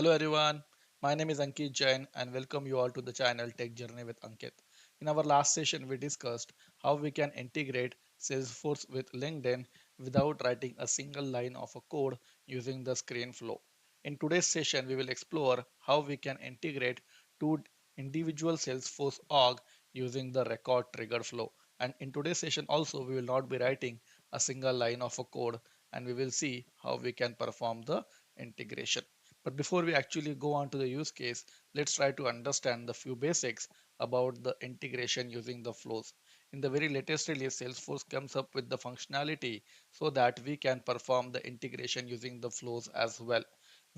Hello everyone, my name is Ankit Jain and welcome you all to the channel Tech Journey with Ankit. In our last session, we discussed how we can integrate Salesforce with LinkedIn without writing a single line of a code using the screen flow. In today's session, we will explore how we can integrate two individual Salesforce org using the record trigger flow. And in today's session also, we will not be writing a single line of a code and we will see how we can perform the integration. But before we actually go on to the use case, let's try to understand the few basics about the integration using the flows. In the very latest release, Salesforce comes up with the functionality so that we can perform the integration using the flows as well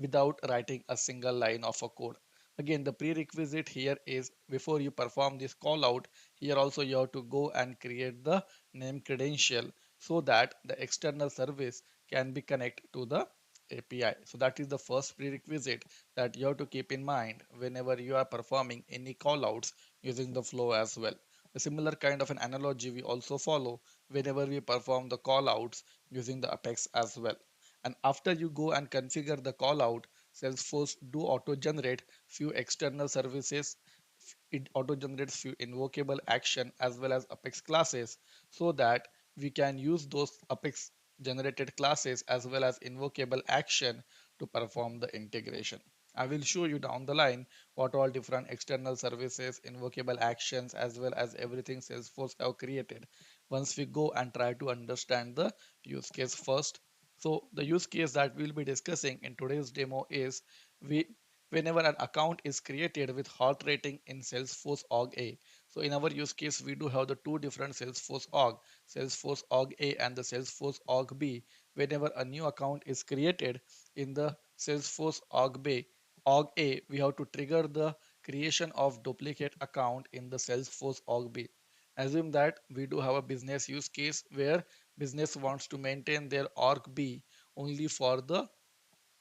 without writing a single line of a code. Again, the prerequisite here is before you perform this call out, here also you have to go and create the name credential so that the external service can be connected to the API. So that is the first prerequisite that you have to keep in mind whenever you are performing any callouts using the flow as well. A similar kind of an analogy we also follow whenever we perform the callouts using the Apex as well. And after you go and configure the callout, Salesforce do auto generate few external services. It auto generates few invocable action as well as Apex classes so that we can use those Apex generated classes as well as invocable action to perform the integration. I will show you down the line what all different external services, invocable actions, as well as everything Salesforce have created. Once we go and try to understand the use case first. So the use case that we'll be discussing in today's demo is we whenever an account is created with hot rating in Salesforce org A. So in our use case, we do have the two different Salesforce org, Salesforce org A and the Salesforce org B. Whenever a new account is created in the Salesforce org A, we have to trigger the creation of duplicate account in the Salesforce org B. Assume that we do have a business use case where business wants to maintain their org B only for the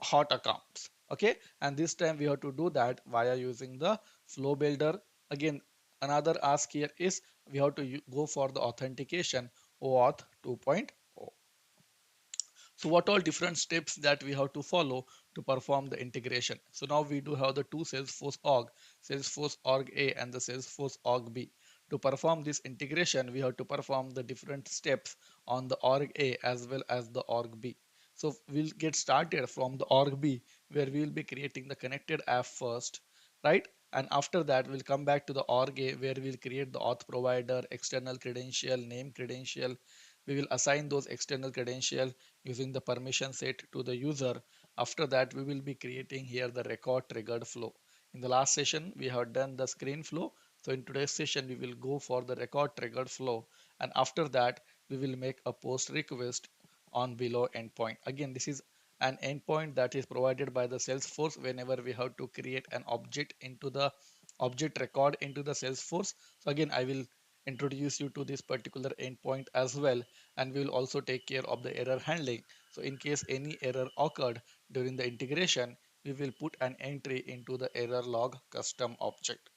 hot accounts. Okay, and this time we have to do that via using the flow builder. Again, another ask here is we have to go for the authentication OAuth 2.0. So what all different steps that we have to follow to perform the integration? So now we do have the two Salesforce org A and the Salesforce org B. To perform this integration, we have to perform the different steps on the org A as well as the org B. So we'll get started from the org B where we will be creating the connected app first, right? And after that, we'll come back to the org A where we'll create the auth provider, external credential, name credential. We will assign those external credential using the permission set to the user. After that, we will be creating here the record triggered flow. In the last session, we have done the screen flow. So in today's session, we will go for the record triggered flow. And after that, we will make a post request on below endpoint. Again, this is an endpoint that is provided by the Salesforce whenever we have to create an object into the object record into the Salesforce. So again, I will introduce you to this particular endpoint as well, and we will also take care of the error handling. So in case any error occurred during the integration, we will put an entry into the error log custom object.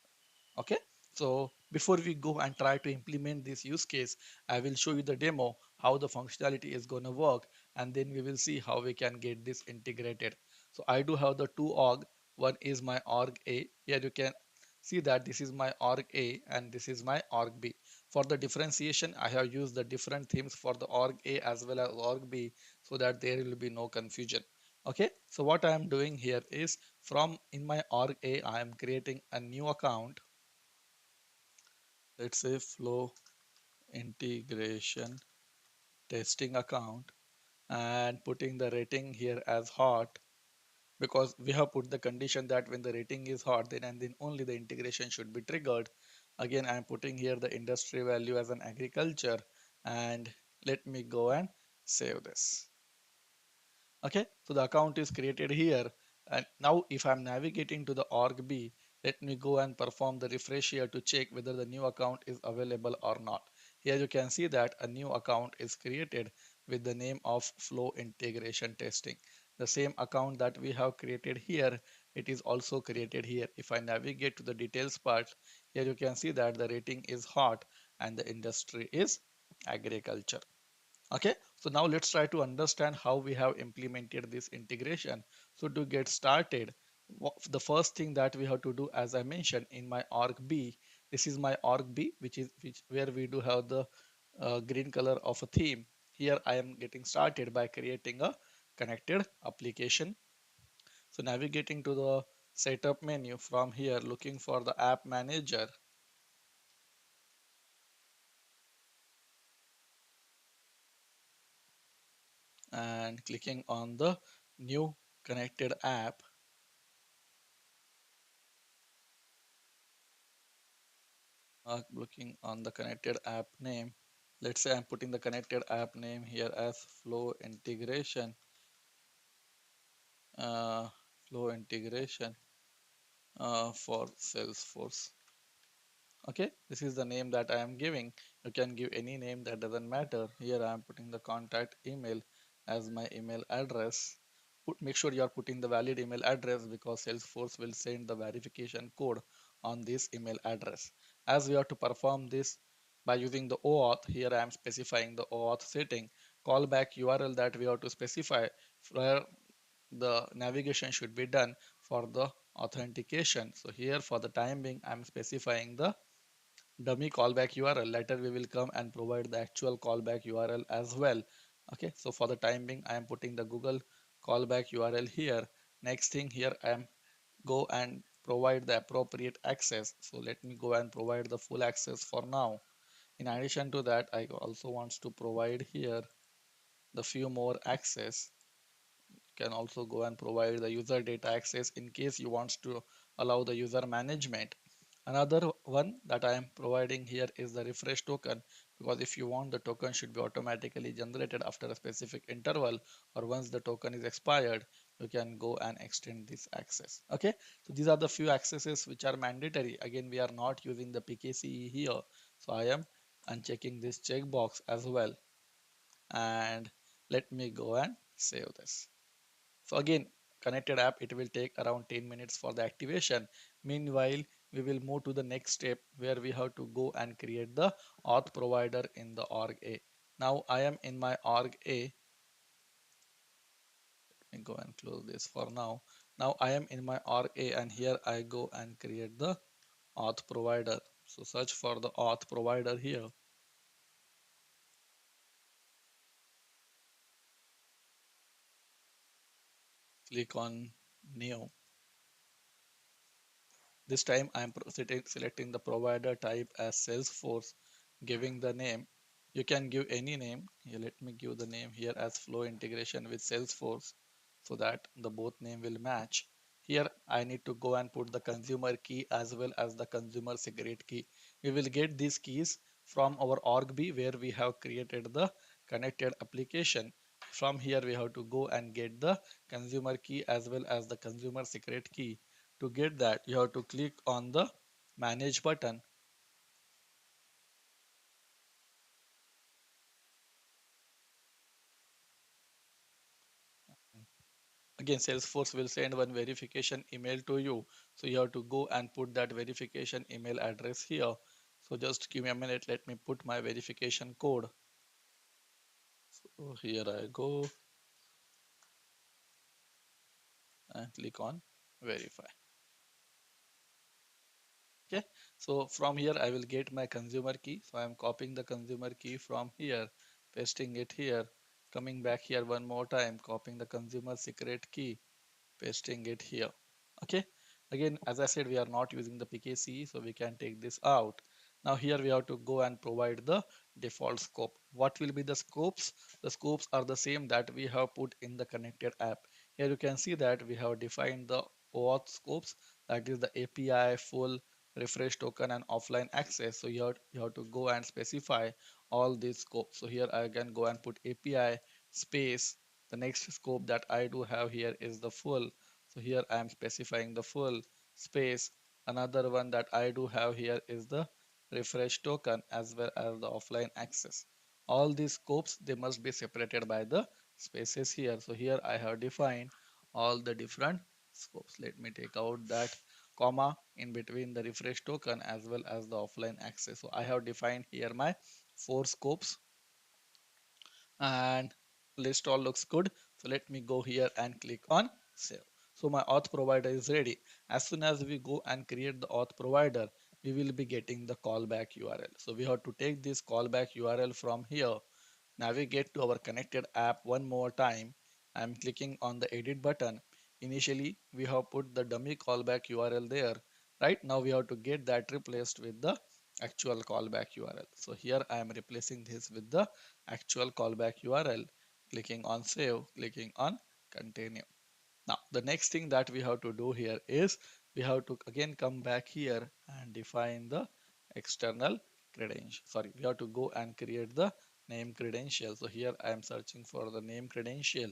Okay, so before we go and try to implement this use case, I will show you the demo how the functionality is going to work, and then we will see how we can get this integrated. So I do have the two org. One is my org A. Here you can see that this is my org A and this is my org B. For the differentiation, I have used the different themes for the org A as well as org B so that there will be no confusion. Okay, so what I am doing here is from in my org A, I am creating a new account. Let's say flow integration testing account and putting the rating here as hot because we have put the condition that when the rating is hot then and then only the integration should be triggered. Again, I'm putting here the industry value as an agriculture, and let me go and save this. Okay, so the account is created here, and now if I'm navigating to the org B, let me go and perform the refresh here to check whether the new account is available or not. Here you can see that a new account is created with the name of flow integration testing. The same account that we have created here, it is also created here. If I navigate to the details part, here you can see that the rating is hot and the industry is agriculture. Okay, so now let's try to understand how we have implemented this integration. So to get started, The first thing that we have to do, as I mentioned in my org B, this is my org B, which where we do have the green color of a theme. Here I am getting started by creating a connected application. So navigating to the setup menu from here, looking for the app manager and clicking on the new connected app, looking on the connected app name. Let's say I'm putting the connected app name here as flow integration, uh, flow integration for Salesforce. Okay, this is the name that I am giving. You can give any name, that doesn't matter. Here I am putting the contact email as my email address. Make sure you are putting the valid email address because Salesforce will send the verification code on this email address. As we have to perform this by using the OAuth, here I am specifying the OAuth setting, callback URL that we have to specify where the navigation should be done for the authentication. So here for the time being, I'm specifying the dummy callback URL. Later we will come and provide the actual callback URL as well. Okay, so for the time being, I am putting the Google callback URL here. Next thing here, I am go and provide the appropriate access. So let me go and provide the full access for now. In addition to that, I also wants to provide here the few more access. Can also go and provide the user data access in case you want to allow the user management. Another one that I am providing here is the refresh token, because if you want, the token should be automatically generated after a specific interval, or once the token is expired, you can go and extend this access. Okay, so these are the few accesses which are mandatory. Again, we are not using the PKCE here, so I am unchecking this checkbox as well. And let me go and save this. So again, connected app, it will take around 10 minutes for the activation. Meanwhile, we will move to the next step where we have to go and create the auth provider in the org A. Now I am in my org A. Let me go and close this for now. Now I am in my org A, and here I go and create the auth provider. So search for the auth provider here. Click on new. This time I am selecting the provider type as Salesforce, giving the name. You can give any name. Here, let me give the name here as flow integration with Salesforce so that the both name will match. Here I need to go and put the consumer key as well as the consumer secret key. We will get these keys from our org B where we have created the connected application. From here we have to go and get the consumer key as well as the consumer secret key. To get that, you have to click on the manage button. Again, Salesforce will send one verification email to you. So you have to go and put that verification email address here. So just give me a minute. Let me put my verification code. So here I go and click on verify. Okay. So from here, I will get my consumer key. So I'm copying the consumer key from here, pasting it here, coming back here one more time, copying the consumer secret key, pasting it here. Okay, again, as I said, we are not using the PKCE, so we can take this out. Now here we have to go and provide the default scope. What will be the scopes? The scopes are the same that we have put in the connected app. Here you can see that we have defined the OAuth scopes, that is the API, full, refresh token, and offline access. So you have to go and specify all these scopes. So here I can go and put API space. The next scope that I do have here is the full. So here I am specifying the full space. Another one that I do have here is the refresh token as well as the offline access. All these scopes, they must be separated by the spaces here. So here I have defined all the different scopes. Let me take out that comma in between the refresh token as well as the offline access. So I have defined here my four scopes, and list all looks good. So let me go here and click on save. So my auth provider is ready. As soon as we go and create the auth provider, we will be getting the callback URL. So we have to take this callback URL from here, navigate to our connected app one more time. I'm clicking on the edit button. Initially, we have put the dummy callback URL there. Right now, we have to get that replaced with the actual callback URL. So here I am replacing this with the actual callback URL. Clicking on save, clicking on continue. Now, the next thing that we have to do here is we have to again come back here and define the external credential. Sorry, we have to go and create the name credential. So here I am searching for the name credential.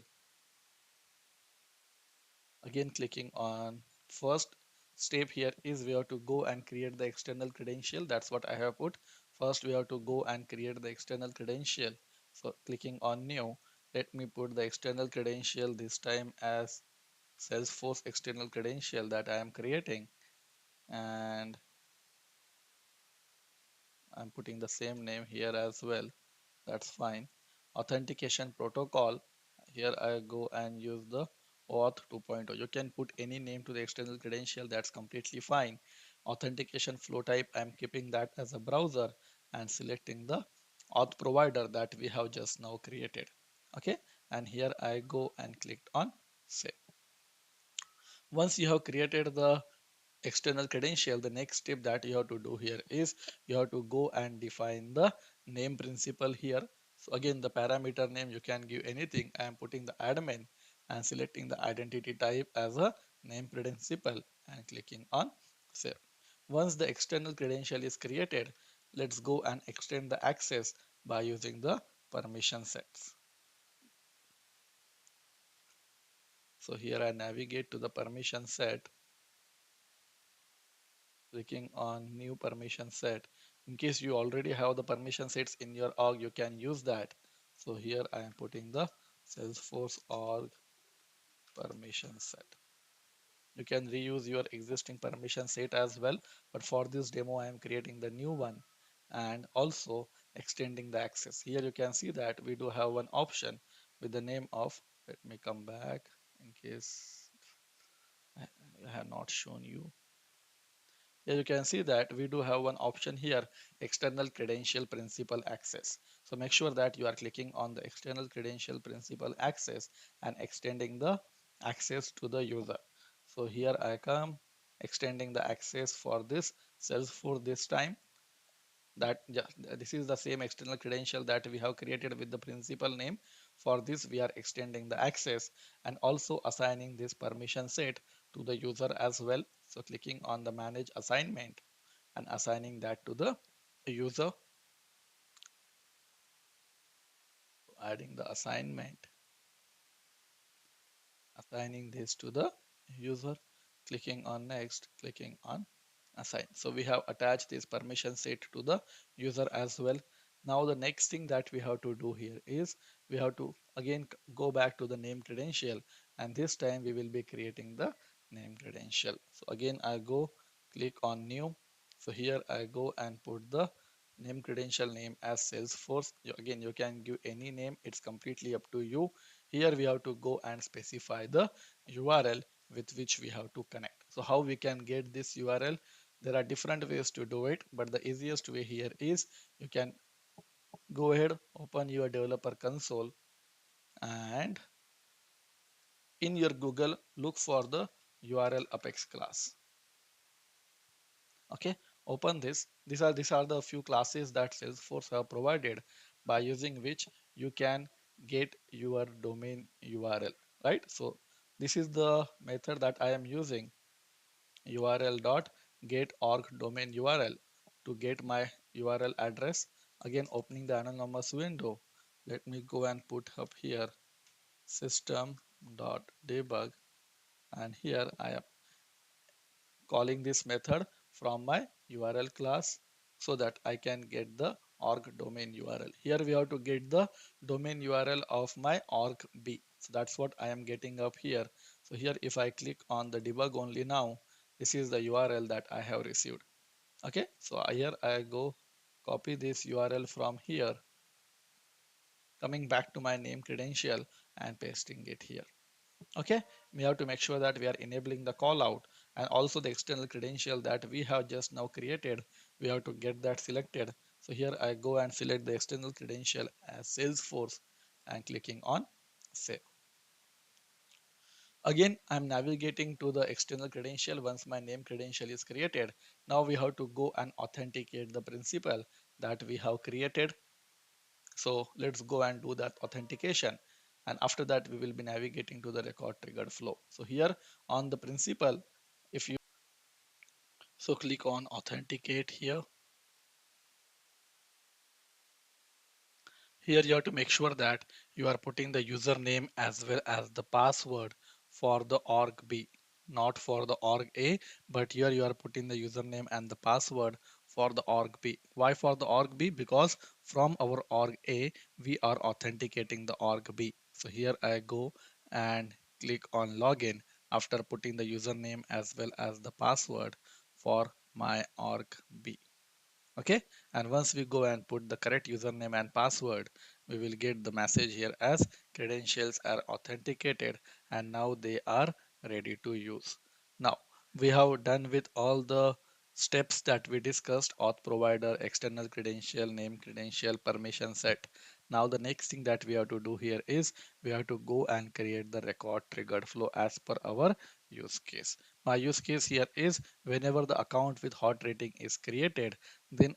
Again, clicking on first step here is we have to go and create the external credential. That's what I have put. First, we have to go and create the external credential. So clicking on new, let me put the external credential this time as Salesforce external credential that I am creating, and I'm putting the same name here as well. That's fine. Authentication protocol. Here I go and use the auth 2.0. You can put any name to the external credential. That's completely fine. Authentication flow type. I'm keeping that as a browser and selecting the auth provider that we have just now created. Okay. And here I go and clicked on save. Once you have created the external credential, the next step that you have to do here is you have to go and define the name principal here. So again, the parameter name you can give anything. I am putting the admin and selecting the identity type as a name principal and clicking on save. Once the external credential is created, let's go and extend the access by using the permission sets. So here I navigate to the permission set, clicking on new permission set. In case you already have the permission sets in your org, you can use that. So here I am putting the Salesforce org permission set. You can reuse your existing permission set as well, but for this demo I am creating the new one and also extending the access. Here you can see that we do have one option with the name of, let me come back in case I have not shown you. Here you can see that we do have one option here, external credential principal access. So make sure that you are clicking on the external credential principal access and extending the access to the user. So here I come extending the access for this Salesforce this time. That this is the same external credential that we have created with the principal name. For this we are extending the access and also assigning this permission set to the user as well. So clicking on the manage assignment and assigning that to the user, adding the assignment, assigning this to the user, clicking on next, clicking on assign. So we have attached this permission set to the user as well. Now the next thing that we have to do here is we have to again go back to the name credential, and this time we will be creating the name credential. So again I go click on new. So here I go and put the name credential name as Salesforce. Again, you can give any name, it's completely up to you. Here we have to go and specify the URL with which we have to connect. So how we can get this URL? There are different ways to do it, but the easiest way here is you can go ahead, open your developer console, and in your Google look for the URL Apex class. Okay, open this. These are the few classes that Salesforce have provided by using which you can get your domain URL, right? So this is the method that I am using, url dot get org domain URL to get my URL address. Again, opening the anonymous window, let me go and put up here system dot debug, and here I am calling this method from my URL class so that I can get the org domain URL. Here we have to get the domain URL of my org B. So that's what I am getting up here. So here if I click on the debug only now, this is the URL that I have received. Okay, so here I go copy this URL from here, coming back to my name credential and pasting it here. Okay, we have to make sure that we are enabling the call out, and also the external credential that we have just now created, we have to get that selected. So here I go and select the external credential as Salesforce and clicking on save. Again, I'm navigating to the external credential once my name credential is created. Now we have to go and authenticate the principal that we have created. So let's go and do that authentication. And after that, we will be navigating to the record triggered flow. So here on the principal, if you so click on authenticate here. Here you have to make sure that you are putting the username as well as the password for the org B, not for the org A, but here you are putting the username and the password for the org B. Why for the org B? Because from our org A, we are authenticating the org B. So here I go and click on login after putting the username as well as the password for my org B. Okay, and once we go and put the correct username and password, we will get the message here as credentials are authenticated and now they are ready to use. Now we have done with all the steps that we discussed: auth provider, external credential, name credential, permission set. Now the next thing that we have to do here is we have to go and create the record triggered flow as per our use case. My use case here is whenever the account with hot rating is created, then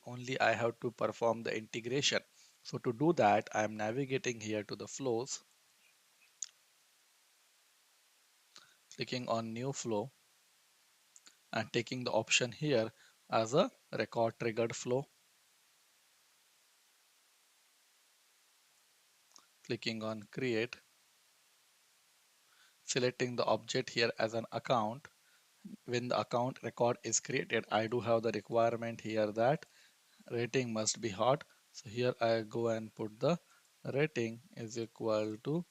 only I have to perform the integration. So to do that, I am navigating here to the flows, clicking on new flow and taking the option here as a record triggered flow, clicking on create, selecting the object here as an account. When the account record is created, I do have the requirement here that rating must be hot. So here I go and put the rating is equal to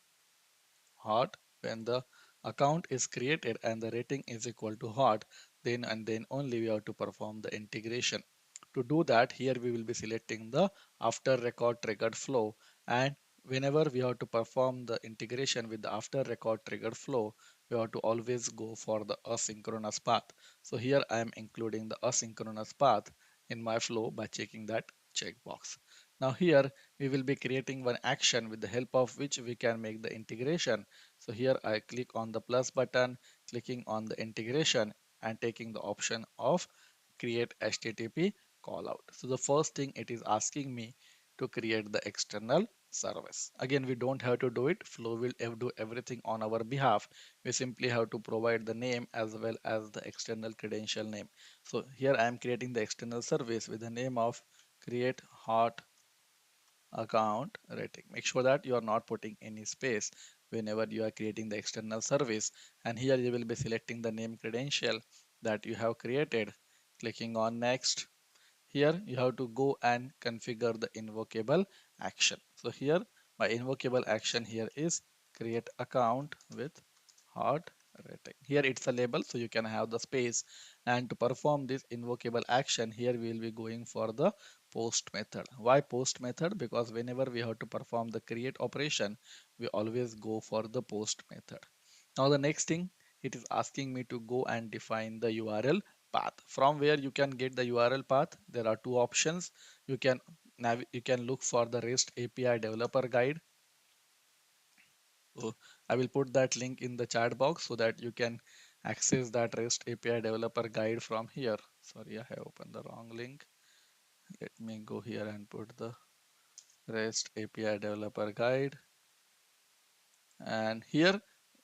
hot. When the account is created and the rating is equal to hot, then and then only we have to perform the integration. To do that, here we will be selecting the after record triggered flow, and whenever we have to perform the integration with the after record triggered flow, we have to always go for the asynchronous path. So here I am including the asynchronous path in my flow by checking that checkbox. Now here we will be creating one action with the help of which we can make the integration. So here I click on the plus button, clicking on the integration and taking the option of create HTTP callout. So the first thing it is asking me to create the external service. Again, we don't have to do it. Flow will do everything on our behalf. We simply have to provide the name as well as the external credential name. So here I am creating the external service with the name of create hot account rating. Make sure that you are not putting any space whenever you are creating the external service. And here you will be selecting the name credential that you have created, clicking on next. Here you have to go and configure the invocable action. So here my invocable action here is create account with hot rating. Here it's a label, so you can have the space. And to perform this invocable action, here we will be going for the post method. Why post method? Because whenever we have to perform the create operation, we always go for the post method. Now the next thing, it is asking me to go and define the URL path. From where you can get the URL path, there are two options. You can you can look for the REST API developer guide. So I will put that link in the chat box so that you can access that REST API developer guide from here. Sorry, I have opened the wrong link. Let me go here and put the REST API developer guide. And here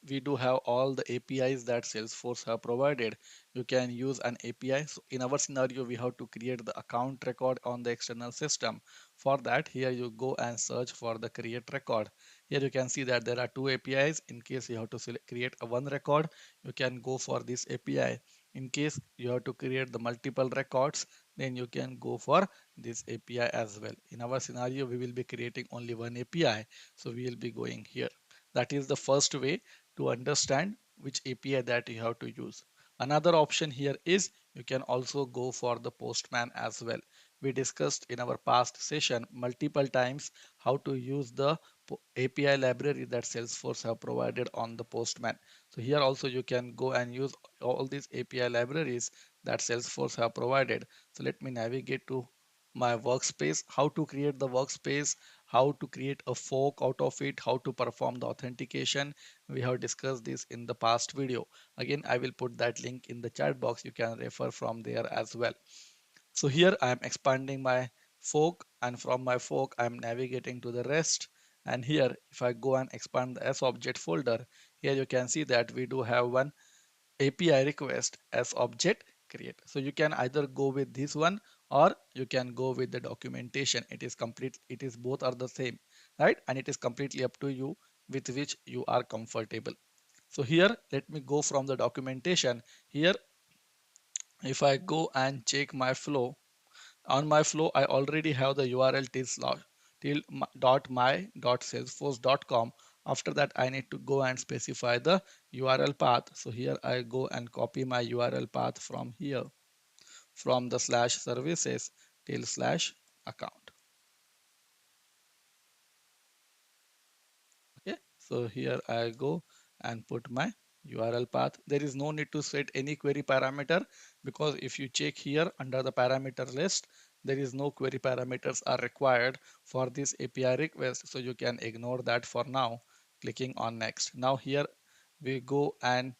we do have all the APIs that Salesforce have provided. You can use an API. So in our scenario, we have to create the account record on the external system. For that, here you go and search for the create record. Here you can see that there are two APIs. In case you have to create a one record, you can go for this API. In case you have to create the multiple records, then you can go for this API as well. In our scenario, we will be creating only one API. So we will be going here. That is the first way to understand which API that you have to use. Another option here is you can also go for the Postman as well. We discussed in our past session multiple times how to use the API library that Salesforce have provided on the Postman. So here also you can go and use all these API libraries that Salesforce have provided. So let me navigate to my workspace, how to create the workspace, how to create a fork out of it, how to perform the authentication. We have discussed this in the past video. Again, I will put that link in the chat box. You can refer from there as well. So here I am expanding my fork, and from my fork I am navigating to the rest. And here if I go and expand the S object folder, here you can see that we do have one API request as object create. So you can either go with this one or you can go with the documentation. It is complete, it is both are the same, right? And it is completely up to you with which you are comfortable. So here let me go from the documentation. Here if I go and check my flow, on my flow I already have the URL till dot my dot salesforce.com. After that I need to go and specify the URL path. So here I go and copy my URL path from here, from the slash services till slash account. Okay, so here I go and put my URL path. There is no need to set any query parameter, because if you check here under the parameter list, there is no query parameters are required for this API request. So you can ignore that for now, clicking on next. Now here we go and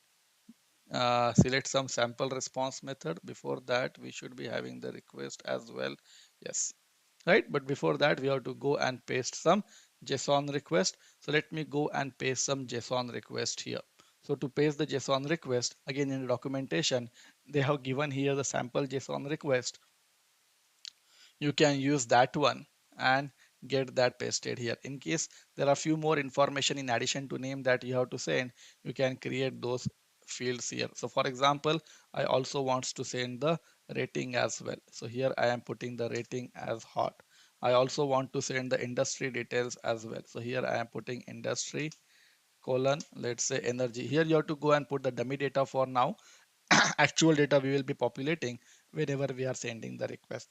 select some sample response method. Before that, we should be having the request as well. Yes, right. But before that, we have to go and paste some JSON request. So let me go and paste some JSON request here. So to paste the JSON request, again in the documentation, they have given here the sample JSON request. You can use that one and get that pasted here. In case there are few more information in addition to name that you have to send, you can create those fields here. So for example, I also wants to send the rating as well. So here I am putting the rating as hot. I also want to send the industry details as well. So here I am putting industry colon, let's say energy. Here you have to go and put the dummy data for now. Actual data we will be populating whenever we are sending the request.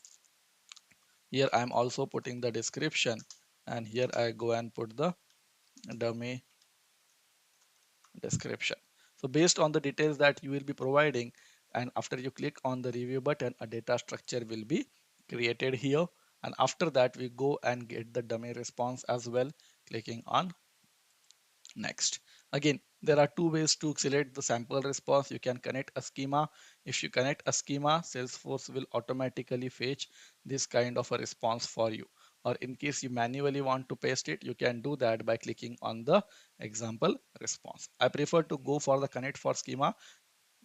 Here I'm also putting the description, and here I go and put the dummy description. So based on the details that you will be providing, and after you click on the review button, a data structure will be created here. And after that, we go and get the dummy response as well, clicking on next. Again, there are two ways to select the sample response. You can connect a schema. If you connect a schema, Salesforce will automatically fetch this kind of a response for you. Or in case you manually want to paste it, you can do that by clicking on the example response. I prefer to go for the connect for schema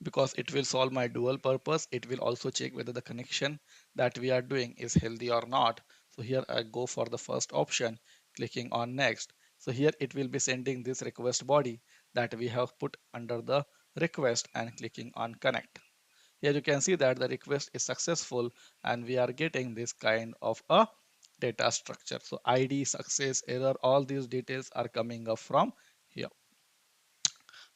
because it will solve my dual purpose. It will also check whether the connection that we are doing is healthy or not. So here I go for the first option, clicking on next. So here it will be sending this request body that we have put under the request and clicking on connect. Here you can see that the request is successful and we are getting this kind of a data structure. So ID, success, error, all these details are coming up from here.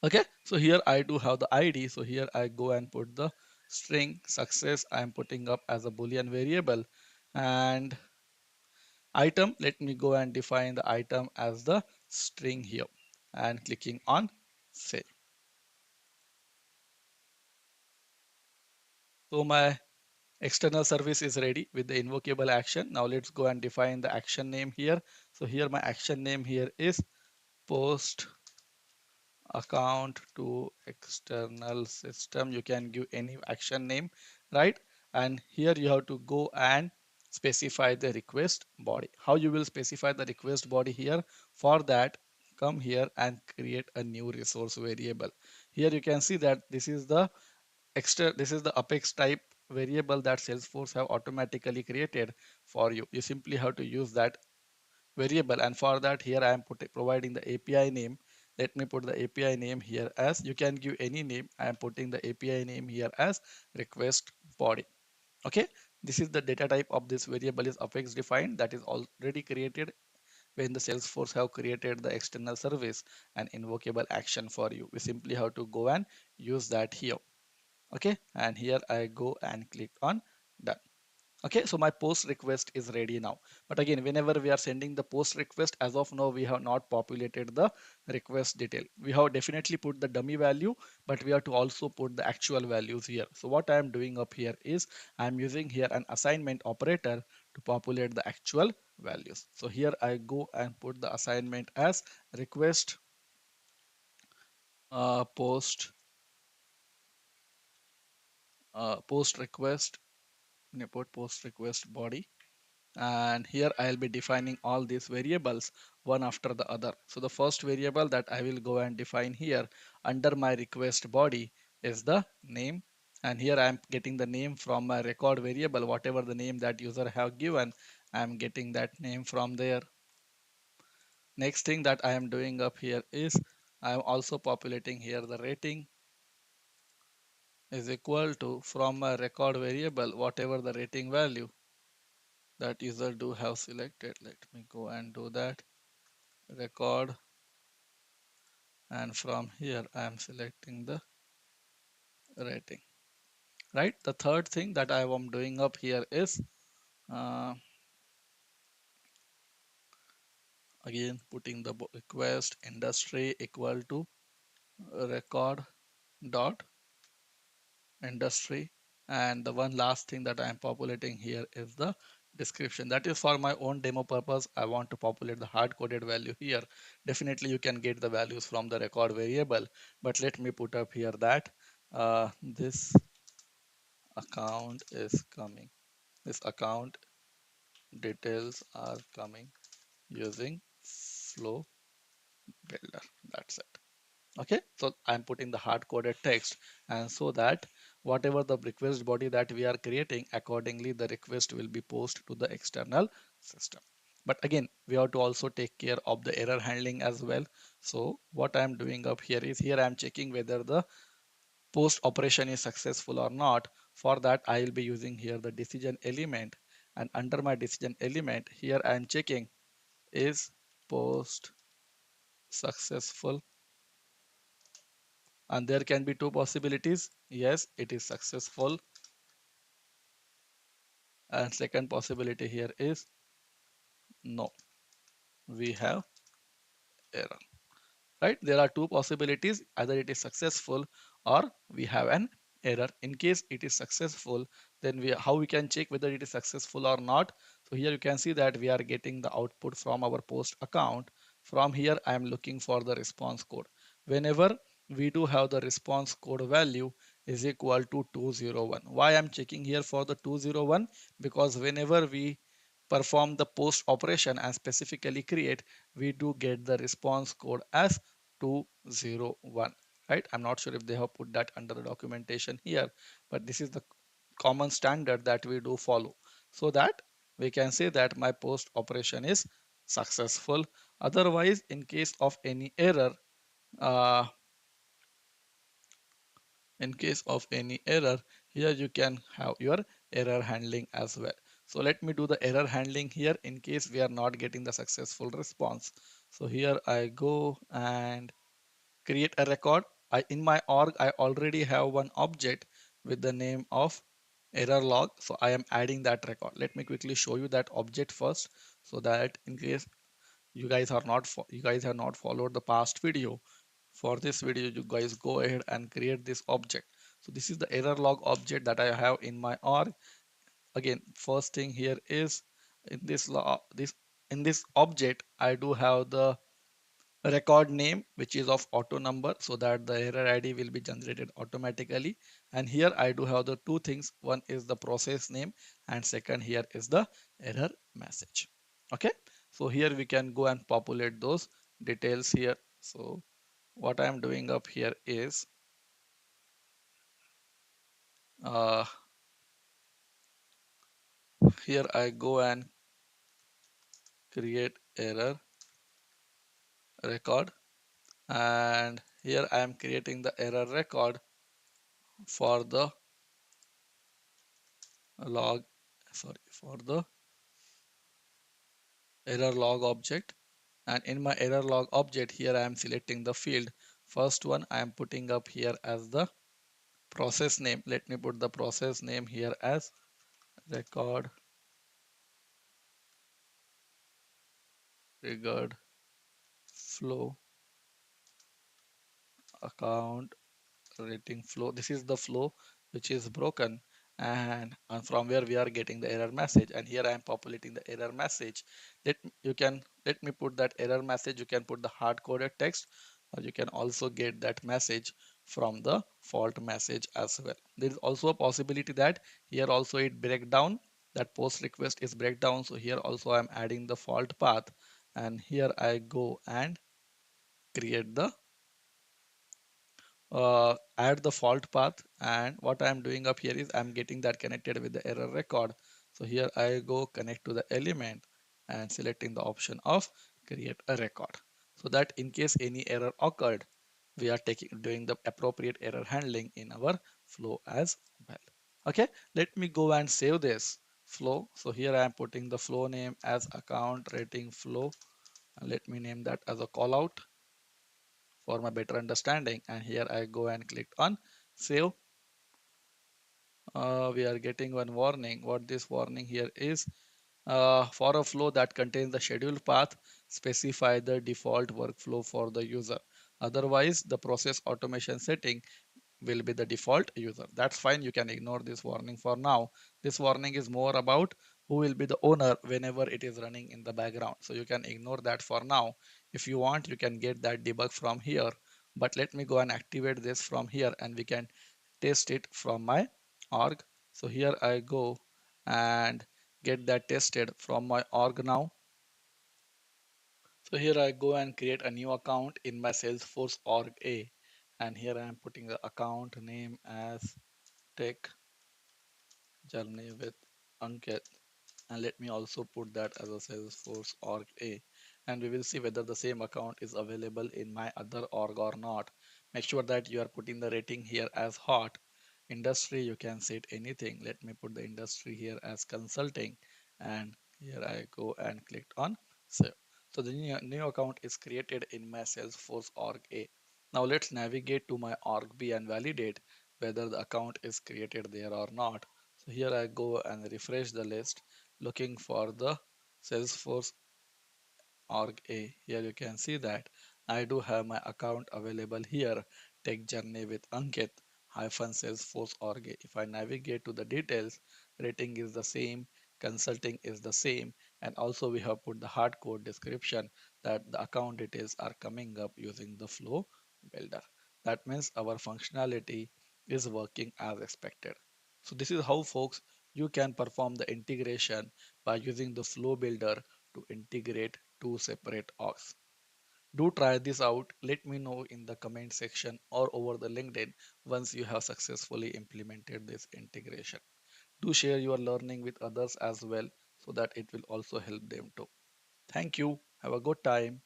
Okay, so here I do have the ID. So here I go and put the string success. I am putting up as a boolean variable, and item, let me go and define the item as the string here and clicking on save. So my external service is ready with the invocable action. Now let's go and define the action name here. So here my action name here is post account to external system. You can give any action name, right? And here you have to go and specify the request body. How you will specify the request body here? For that, come here and create a new resource variable. Here you can see that this is the this is the apex type variable that Salesforce have automatically created for you. You simply have to use that variable, and for that here I am providing the API name. Let me put the API name here as, you can give any name. I am putting the API name here as request body. Okay, this is the data type of this variable is affix defined, that is already created when the Salesforce have created the external service and invocable action for you. We simply have to go and use that here. Okay, and here I go and click on done. Okay, so my post request is ready now. But again, whenever we are sending the post request, as of now, we have not populated the request detail. We have definitely put the dummy value, but we have to also put the actual values here. So what I am doing up here is I'm using here an assignment operator to populate the actual values. So here I go and put the assignment as request post post request. Put post request body, and here I'll be defining all these variables one after the other. So the first variable that I will go and define here under my request body is the name, and here I'm getting the name from my record variable. Whatever the name that user have given, I'm getting that name from there. Next thing that I am doing up here is I'm also populating here the rating is equal to from my record variable whatever the rating value that user do have selected. Let me go and do that. Record, and from here I am selecting the rating. Right, the third thing that I am doing up here is uh, again putting the request industry equal to record dot industry, and the one last thing that I am populating here is the description. That is for my own demo purpose. I want to populate the hard coded value here. Definitely you can get the values from the record variable, but let me put up here that this account is coming. This account details are coming using flow builder. That's it. Okay, so I'm putting the hard coded text, and so that whatever the request body that we are creating, accordingly the request will be posted to the external system. But again, we have to also take care of the error handling as well. So what I'm doing up here is here I'm checking whether the post operation is successful or not. For that I will be using here the decision element, and under my decision element here I am checking is post successful, and there can be two possibilities. Yes, it is successful, and second possibility here is no, we have error. Right, there are two possibilities, either it is successful or we have an error. In case it is successful, then how we can check whether it is successful or not. So here you can see that we are getting the output from our post account. From here I am looking for the response code. Whenever we do have the response code value is equal to 201. Why I'm checking here for the 201? Because whenever we perform the post operation and specifically create, we do get the response code as 201. Right, I'm not sure if they have put that under the documentation here, but this is the common standard that we do follow, so that we can say that my post operation is successful. Otherwise, in case of any error, uh, in case of any error, here you can have your error handling as well. So let me do the error handling here in case we are not getting the successful response. So here I go and create a record. In my org, I already have one object with the name of error log. So I am adding that record. Let me quickly show you that object first, so that in case you guys have not followed the past video, for this video you guys go ahead and create this object. So this is the error log object that I have in my org. Again, first thing here is in this log, in this object I do have the record name which is of auto number, so that the error ID will be generated automatically. And here I do have the two things, one is the process name, and second here is the error message. Okay, so here we can go and populate those details here. So what I'm doing up here is uh, here I go and create error record, and here I am creating the error record for the log, sorry, for the error log object. And in my error log object here I am selecting the field. First one I am putting up here as the process name. Let me put the process name here as record triggered flow account rating flow. This is the flow which is broken, and from where we are getting the error message, and here I am populating the error message. Let me put that error message. You can put the hard coded text, or you can also get that message from the fault message as well. There is also a possibility that here also it breakdown, that post request is breakdown. So here also I am adding the fault path, and here I go and create the add the fault path, and what I'm doing up here is I'm getting that connected with the error record. So here I go connect to the element and selecting the option of create a record, so that in case any error occurred, we are taking doing the appropriate error handling in our flow as well. Okay, let me go and save this flow. So here I am putting the flow name as account rating flow, and let me name that as a callout for my better understanding. And here I go and click on save. We are getting one warning. What this warning here is, for a flow that contains the scheduled path, specify the default workflow for the user. Otherwise, the process automation setting will be the default user. That's fine. You can ignore this warning for now. This warning is more about who will be the owner whenever it is running in the background. So you can ignore that for now. If you want, you can get that debug from here. But let me go and activate this from here, and we can test it from my org. So here I go and get that tested from my org now. So here I go and create a new account in my Salesforce org A, and here I am putting the account name as Tech Journey with Ankit, and let me also put that as a Salesforce org A, and we will see whether the same account is available in my other org or not. Make sure that you are putting the rating here as hot. Industry, you can set anything. Let me put the industry here as consulting, and here I go and click on save. So the new account is created in my Salesforce org A. Now let's navigate to my org B and validate whether the account is created there or not. So here I go and refresh the list looking for the Salesforce org A. Here you can see that I do have my account available here. Take journey with Ankit hyphen Salesforce org A. If I navigate to the details, rating is the same, consulting is the same, and also we have put the hard code description that the account details are coming up using the flow builder. That means our functionality is working as expected. So this is how, folks, you can perform the integration by using the flow builder to integrate two separate orgs. Do try this out. Let me know in the comment section or over the LinkedIn once you have successfully implemented this integration. Do share your learning with others as well, so that it will also help them too. Thank you. Have a good time.